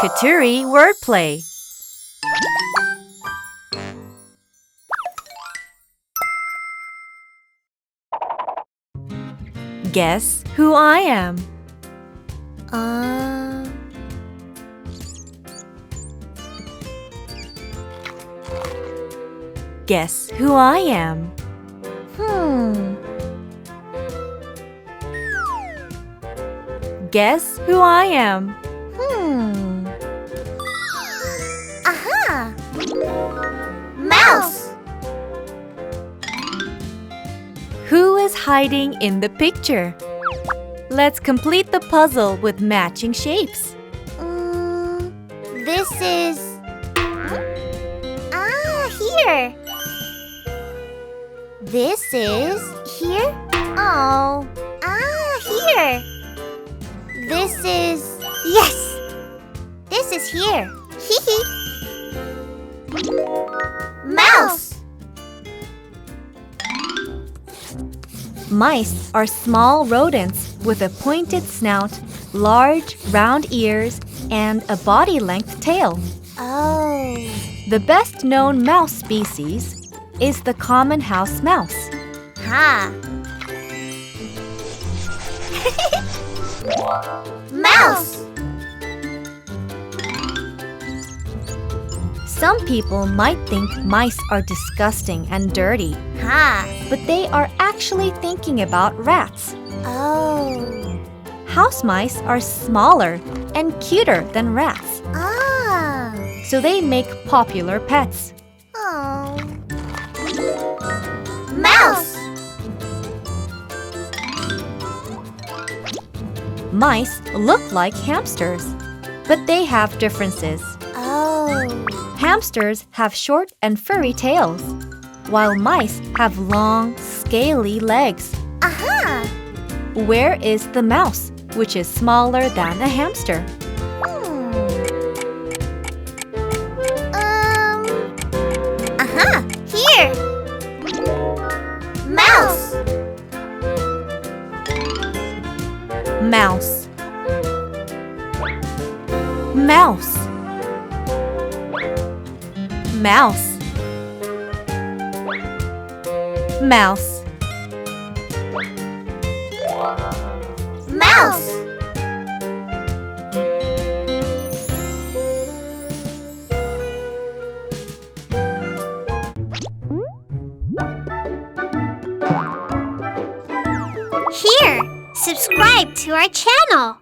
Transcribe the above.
Katuri Wordplay. Guess who I am? Guess who I am? Guess who I am? Aha! Mouse! Who is hiding in the picture? Let's complete the puzzle with matching shapes. This is... here! This is... here? Oh, here! This is... yes! This is here. Hee Mouse! Mice are small rodents with a pointed snout, large, round ears, and a body-length tail. Oh. The best-known mouse species is the common house mouse. Ha! Mouse! Some people might think mice are disgusting and dirty, Ha! but they are actually thinking about rats. Oh. House mice are smaller and cuter than rats, so they make popular pets. Oh. Mouse! Mice look like hamsters, but they have differences. Oh. Hamsters have short and furry tails, while mice have long, scaly legs. Aha! Where is the mouse, which is smaller than a hamster? Here! Mouse! Mouse. Mouse. Mouse. Mouse. Mouse! Here! Subscribe to our channel!